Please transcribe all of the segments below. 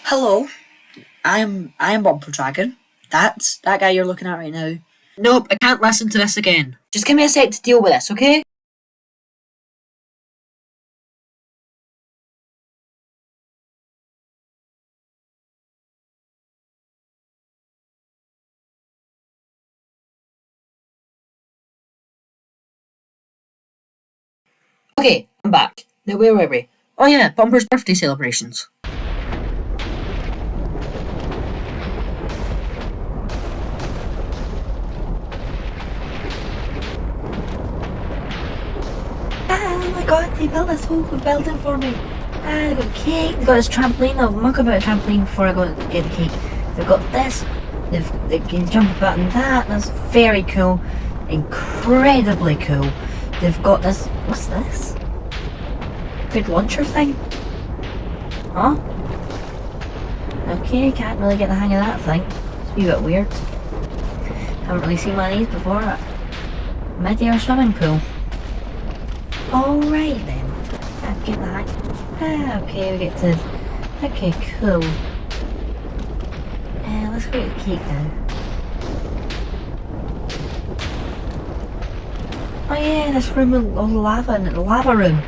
Hello, I am Bumper Dragon. That's that guy you're looking at right now. Nope, I can't listen to this again. Just give me a sec to deal with this, okay? Okay, I'm back. Now where were we? Oh yeah, Bumper's birthday celebrations. Oh my god, they built this whole building for me. They got cake, they got this trampoline. I'll muck about a trampoline before I go to get the cake. They've got this, they can jump about in that, that's very cool. Incredibly cool. They've got this, what's this? Big launcher thing? Huh? Okay, can't really get the hang of that thing. It's a wee bit weird. Haven't really seen one of these before. Mid-air swimming pool. Alright then. Can't get the hang. Okay, we get to... Okay, cool. Let's go get the cake now. Oh yeah, this room with all the lava in it, the lava room.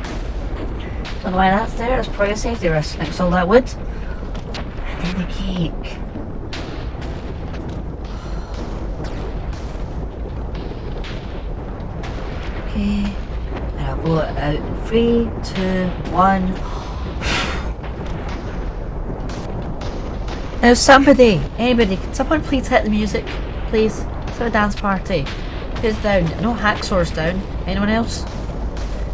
Don't know why that's there, it's probably a safety risk next to all that wood. And then the cake. Okay, and I'll blow it out in 3, 2, 1. Now anybody, can someone please hit the music? Please, it's a dance party. Who's down? No Hacksaw's down. Anyone else?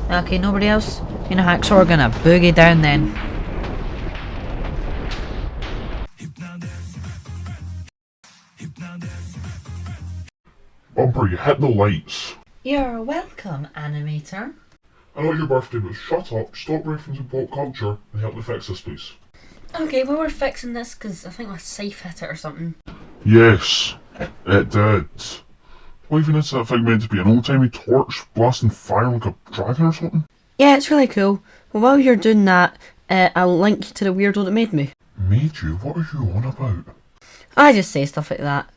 Okay, nobody else? You know Hacksaw are gonna boogie down then. Bumper, you hit the lights. You're welcome, animator. I know it's your birthday, but shut up, stop referencing pop culture, and help me fix this, please. Okay, well we're fixing this because I think my safe hit it or something. Yes, it did. What even is that thing meant to be? An old-timey torch blasting fire like a dragon or something? Yeah, it's really cool. Well, while you're doing that, I'll link you to the weirdo that made me. Made you? What are you on about? I just say stuff like that.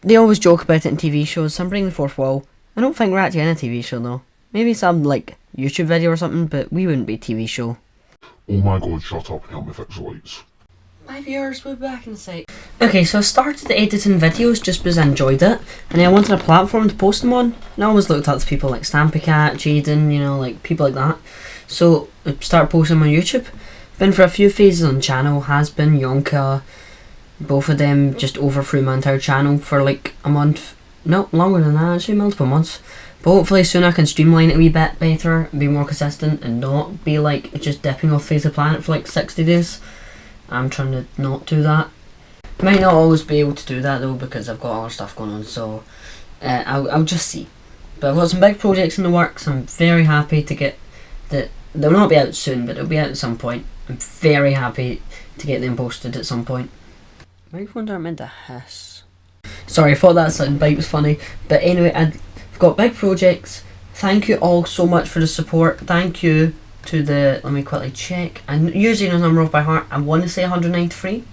They always joke about it in TV shows, so I'm breaking the fourth wall. I don't think we're actually in a TV show though. Maybe some, like, YouTube video or something, but we wouldn't be a TV show. Oh my god, shut up and help me fix the lights. My viewers will be back in a sec. Okay, so I started editing videos just because I enjoyed it, and I wanted a platform to post them on. And I always looked up to people like Stampycat, Jaden, you know, like people like that. So I started posting them on YouTube. Been for a few phases on channel, has been Yonka. Both of them just overthrew my entire channel for like a month. No, longer than that, actually multiple months. But hopefully soon I can streamline it a wee bit better, be more consistent, and not be like just dipping off the face of the planet for like 60 days. I'm trying to not do that. Might not always be able to do that though because I've got other stuff going on, so I'll just see. But I've got some big projects in the works. I'm very happy to get that. They'll not be out soon, but they'll be out at some point. I'm very happy to get them posted at some point. Microphones aren't meant to hiss. Sorry, I thought that soundbite was funny. But anyway, I've got big projects. Thank you all so much for the support. Thank you to the, let me quickly check. I'm using a number off by heart. I want to say 193.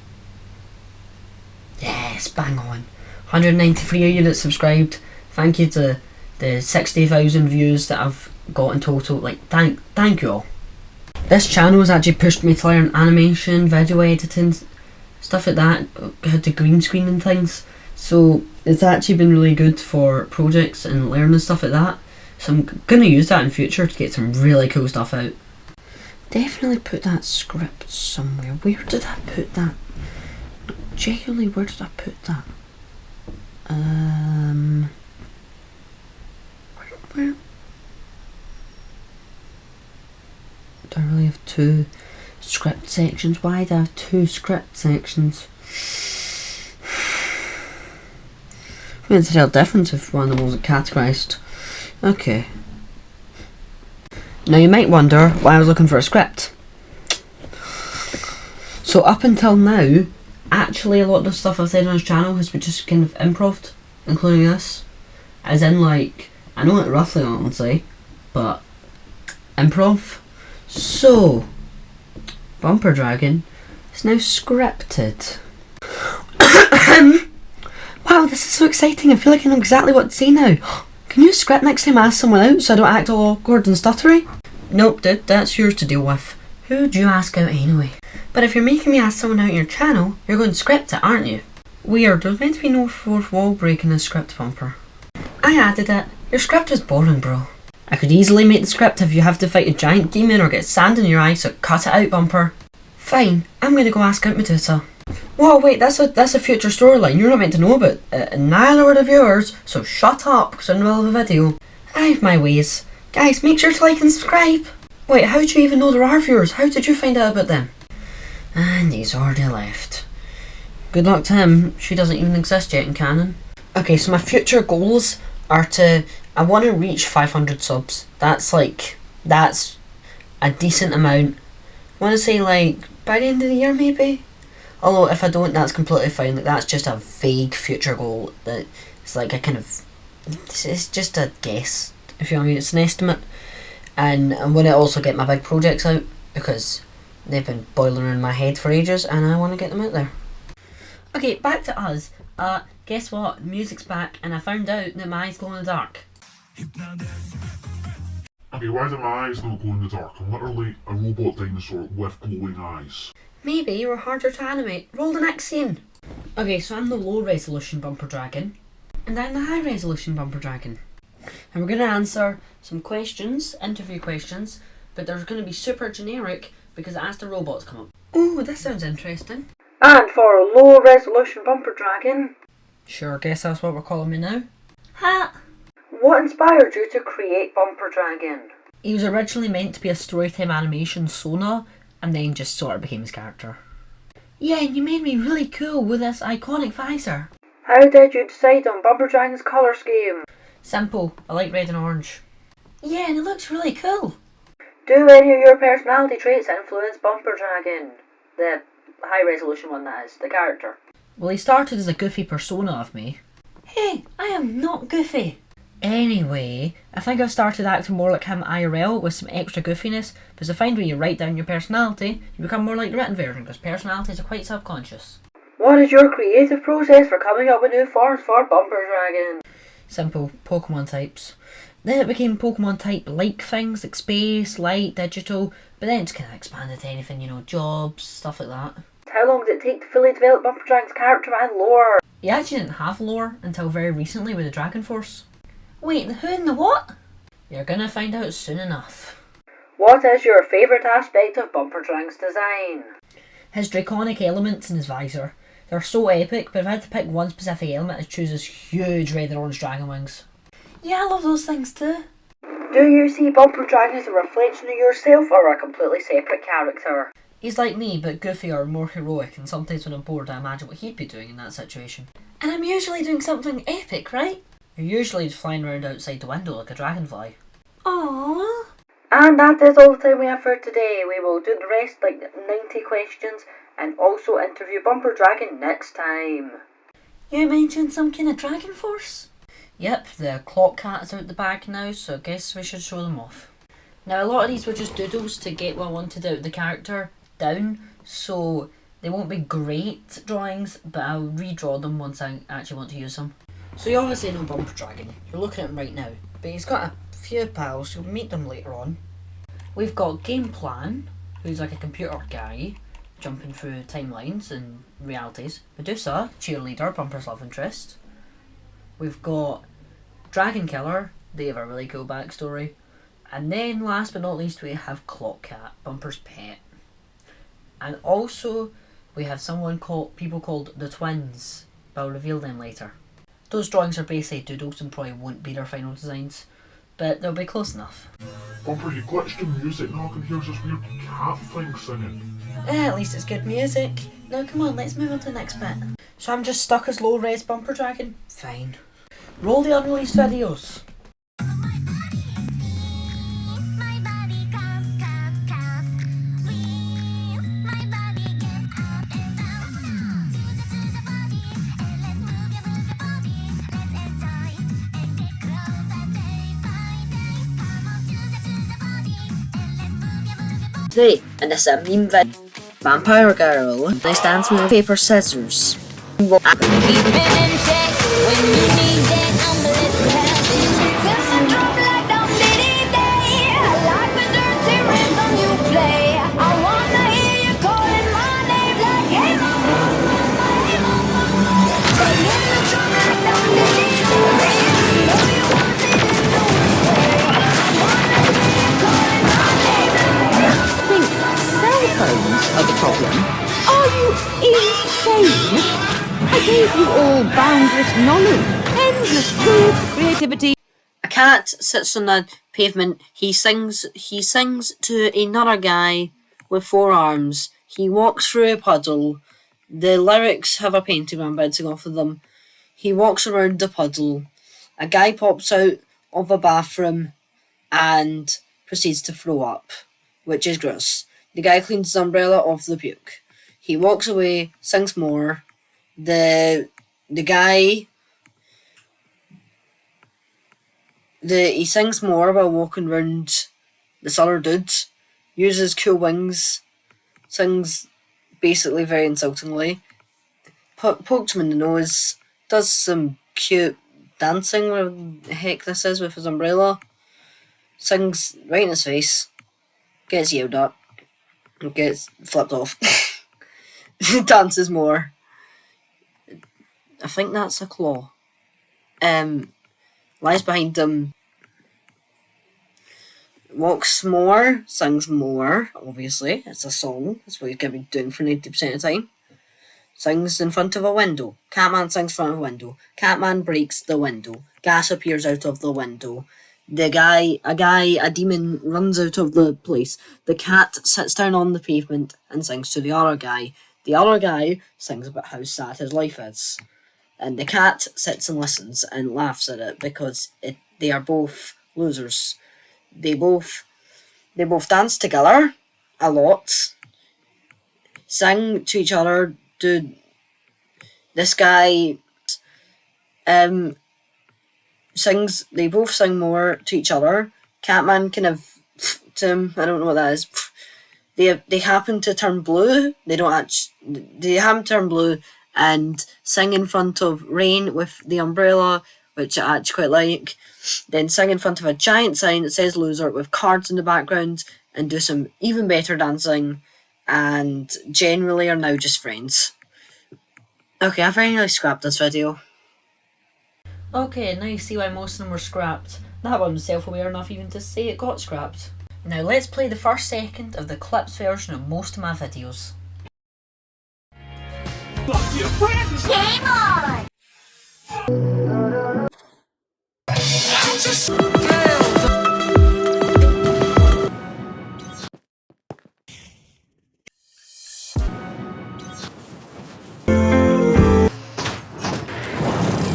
Yes, bang on. 193 of you that subscribed. Thank you to the 60,000 views that I've got in total. Like, thank you all. This channel has actually pushed me to learn animation, video editing, stuff like that. How to green screen and things. So it's actually been really good for projects and learning stuff like that. So I'm going to use that in future to get some really cool stuff out. Definitely put that script somewhere. Where did I put that? Genuinely, where did I put that? Where? Do I really have two script sections? Why do I have two script sections? I mean, it's a real difference if one of them wasn't categorised. Okay. Now you might wonder why I was looking for a script. So up until now, actually a lot of the stuff I've said on this channel has been just kind of improv, including this. As in like, I know it roughly honestly, but improv. So, Bumper Dragon It's now scripted. Wow, this is so exciting. I feel like I know exactly what to say now. Can you script next time I ask someone out so I don't act all awkward and stuttery? Nope, dude, that's yours to deal with. Who'd you ask out anyway? But if you're making me ask someone out on your channel, you're going to script it, aren't you? Weird, there's meant to be no fourth wall break in the script bumper. I added it. Your script was boring, bro. I could easily make the script if you have to fight a giant demon or get sand in your eye, so cut it out, bumper. Fine, I'm gonna go ask out Medusa. Whoa, wait, that's a future storyline you're not meant to know about. Neither were the viewers, so shut up, because I'm in the middle of a video. I have my ways. Guys, make sure to like and subscribe. Wait, how do you even know there are viewers? How did you find out about them? And he's already left. Good luck to him. She doesn't even exist yet in canon. Okay, so my future goals are I want to reach 500 subs. That's a decent amount. I want to say like by the end of the year maybe. Although if I don't, that's completely fine. Like, that's just a vague future goal. That it's like a kind of, it's just a guess. If you know what I mean, it's an estimate. And I want to also get my big projects out because they've been boiling around my head for ages, and I want to get them out there. Okay, back to us. Guess what? Music's back, and I found out that my eyes glow in the dark. Okay, why do my eyes not glow in the dark? I'm literally a robot dinosaur with glowing eyes. Maybe you were harder to animate. Roll the next scene. Okay, so I'm the low resolution bumper dragon, and I'm the high resolution bumper dragon. And we're going to answer some questions, interview questions, but they're going to be super generic because I asked the robots to come up. Ooh, this sounds interesting. And for a low resolution bumper dragon. Sure, guess that's what we're calling me now. Ha! What inspired you to create Bumper Dragon? He was originally meant to be a storytime animation Sona, and then just sort of became his character. Yeah, and you made me really cool with this iconic visor. How did you decide on Bumper Dragon's colour scheme? Simple, I like red and orange. Yeah, and it looks really cool. Do any of your personality traits influence Bumper Dragon? The high resolution one, that is, the character. Well, he started as a goofy persona of me. Hey, I am not goofy. Anyway, I think I've started acting more like him IRL with some extra goofiness, because I find when you write down your personality, you become more like the written version, because personalities are quite subconscious. What is your creative process for coming up with new forms for Bumper Dragon? Simple, Pokemon types. Then it became Pokemon type-like things, like space, light, digital, but then it's kind of expanded to anything, you know, jobs, stuff like that. How long did it take to fully develop Bumper Dragon's character and lore? He actually didn't have lore until very recently with the Dragon Force. Wait, the who and the what? You're gonna find out soon enough. What is your favourite aspect of Bumper Dragon's design? His draconic elements in his visor. They're so epic, but if I had to pick one specific element, I'd choose his huge red and orange dragon wings. Yeah, I love those things too. Do you see Bumper Dragon as a reflection of yourself or a completely separate character? He's like me, but goofier and more heroic, and sometimes when I'm bored I imagine what he'd be doing in that situation. And I'm usually doing something epic, right? You're usually just flying around outside the window like a dragonfly. Aww. And that is all the time we have for today. We will do the rest, like 90 questions, and also interview Bumper Dragon next time. You mentioned some kind of Dragon Force? Yep, the clock cat is out the bag now, so I guess we should show them off. Now, a lot of these were just doodles to get what I wanted out of the character down, so they won't be great drawings, but I'll redraw them once I actually want to use them. So you obviously know Bumper Dragon. You're looking at him right now, but he's got a few pals. You'll meet them later on. We've got Game Plan, who's like a computer guy jumping through timelines and realities. Medusa, cheerleader, Bumper's love interest. We've got Dragon Killer. They have a really cool backstory. And then last but not least we have Clock Cat, Bumper's pet. And also we have people called the Twins, but I'll reveal them later. Those drawings are basically doodles and probably won't be their final designs, but they'll be close enough. Bumper, you glitched the music, now I can hear this weird cat thing singing. At least it's good music. Now come on, let's move on to the next bit. So I'm just stuck as low-res Bumper Dragon? Fine. Roll the unreleased videos. Today, and this is a meme vid. Vampire Girl. Nice dance with paper scissors. Keep it in check when you need that. I'm a little happy. Feel the drum like down diddy day. I like the dirty rhythm you play. I wanna hear you calling my name like hey mama, hey mama. Take in the drum like down diddy day. Know you want me to do this way. I wanna hear you calling my name like. I think cell phones are the problem. Are you insane? I gave you all boundless knowledge, endless truth, creativity. A cat sits on the pavement. He sings to another guy with 4 arms. He walks through a puddle. The lyrics have a painting I'm bouncing off of them. He walks around the puddle. A guy pops out of a bathroom and proceeds to throw up, which is gross. The guy cleans his umbrella off the puke. He walks away, sings more. He sings more while walking round this other dude, uses cool wings, sings basically very insultingly, pokes him in the nose, does some cute dancing, whatever the heck this is, with his umbrella, sings right in his face, gets yelled at, gets flipped off, dances more. I think that's a claw. Lies behind him, walks more, sings more, obviously, it's a song, that's what he's going to be doing for 90% of the time. Sings in front of a window. Catman sings in front of a window. Catman breaks the window. Gas appears out of the window. A demon runs out of the place. The cat sits down on the pavement and sings to the other guy. The other guy sings about how sad his life is. And the cat sits and listens and laughs at it because they are both losers. They both dance together a lot, sing to each other. Dude, this guy sings. They both sing more to each other. Catman kind of to him. I don't know what that is. They happen to turn blue. They happen to turn blue and sing in front of rain with the umbrella, which I actually quite like. Then sing in front of a giant sign that says loser with cards in the background and do some even better dancing, and generally are now just friends. Okay, I've very nearly scrapped this video. Okay, now you see why most of them were scrapped. That one was self-aware enough even to say it got scrapped. Now let's play the first second of the clips version of most of my videos. Game on!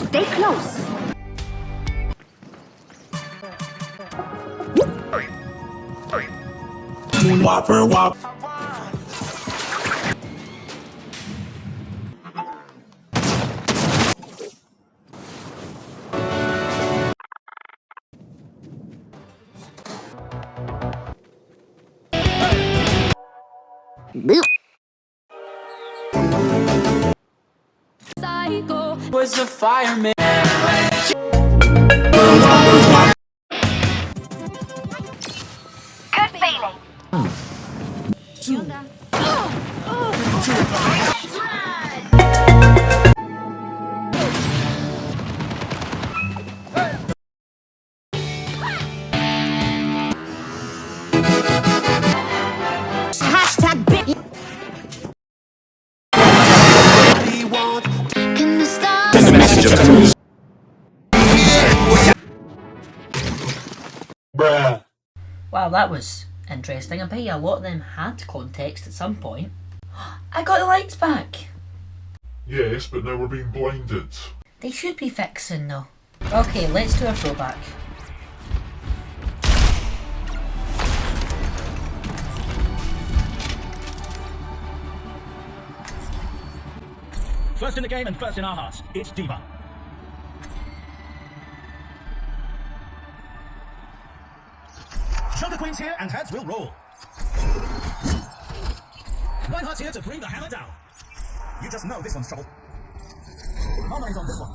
Stay close. Whopper whop. Boop. Psycho. Was a fireman. Good feeling. Hashtag big. Can the stars Bruh. Wow, that was interesting. I bet you a lot of them had context at some point. I got the lights back! Yes, but now we're being blinded. They should be fixing though. Okay, let's do a throwback. First in the game and first in our hearts, it's D.Va. Show the queens here and heads will roll. Reinhardt's here to bring the hammer down. You just know this one's trouble. How many's on this one?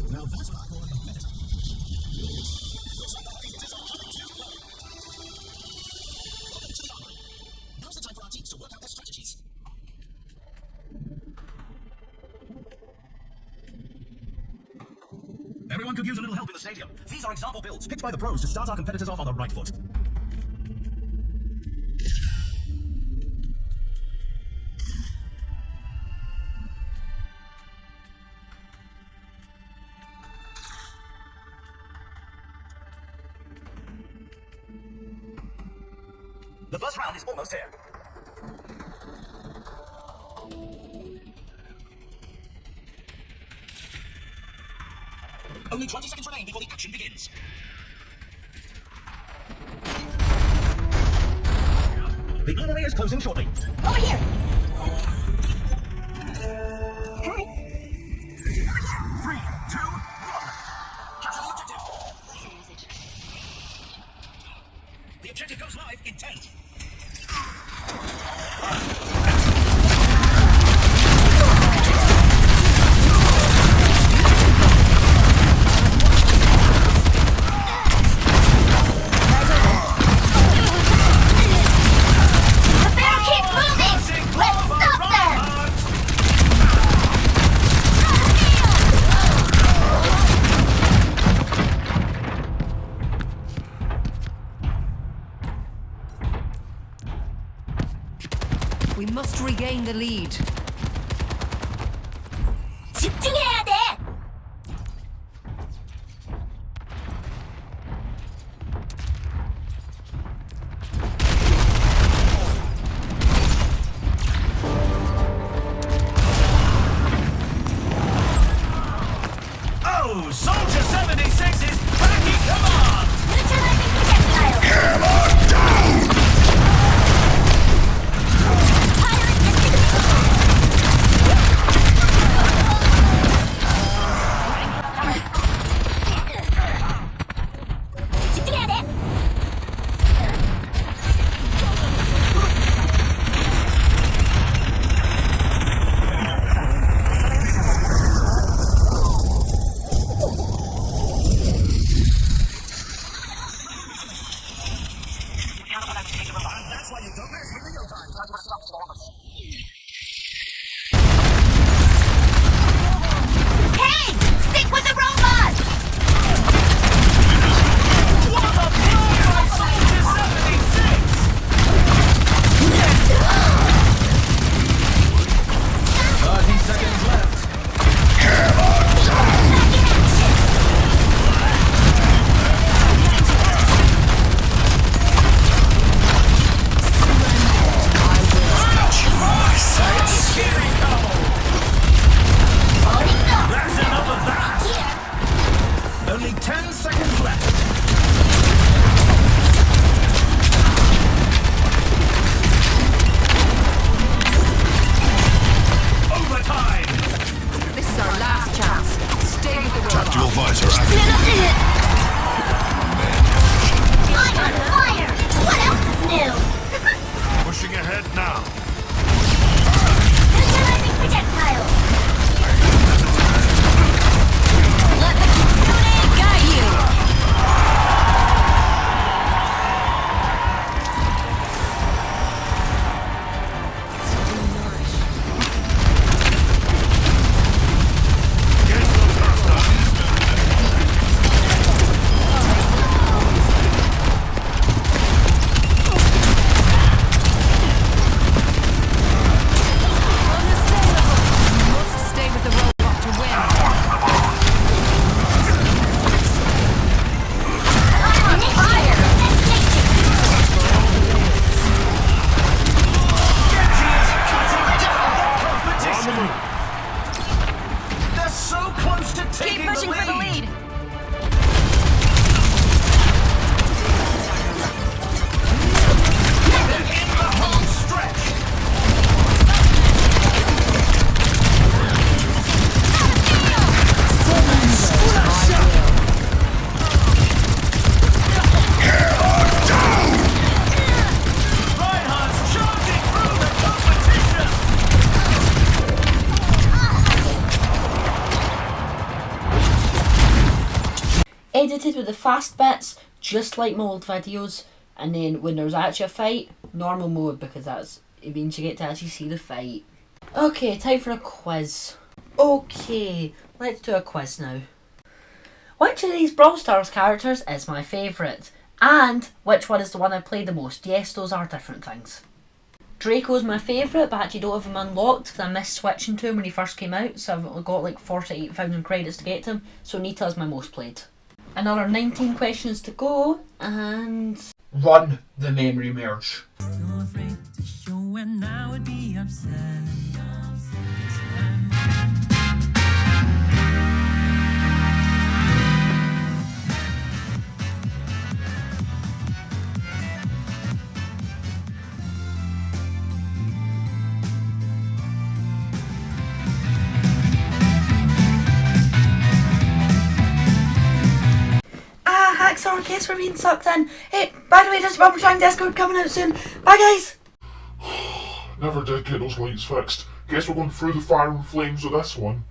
Now that's not going to fit. Now's the time for our teams to work out their strategies. Everyone could use a little help in the stadium. These are example builds picked by the pros to start our competitors off on the right foot. The first round is almost here. Only 20 seconds remain before the action begins. The armory is closing shortly. Over here! 3, 2, 1. Capture the objective. The objective goes live in 10. The bear keeps moving! Let's stop them! We must regain the lead. 집중해야 돼! Oh, Soldier 76 is backing them on! Neutralizing projectile! Firing edited with the fast bits, just like my old videos. And then when there's actually a fight, normal mode, because it means you get to actually see the fight. Okay, time for a quiz. Okay, let's do a quiz now. Which of these Brawl Stars characters is my favourite? And which one is the one I play the most? Yes, those are different things. Draco's my favourite, but I actually don't have him unlocked because I missed switching to him when he first came out, so I've only got like 48,000 credits to get to him, so Nita is my most played. Another 19 questions to go, and... Run the memory merge. Hacksaw, guess we're being sucked in. Hey, by the way, there's a Bubble Trying Discord coming out soon. Bye, guys! Never did get those lights fixed. Guess we're going through the fire and flames with this one.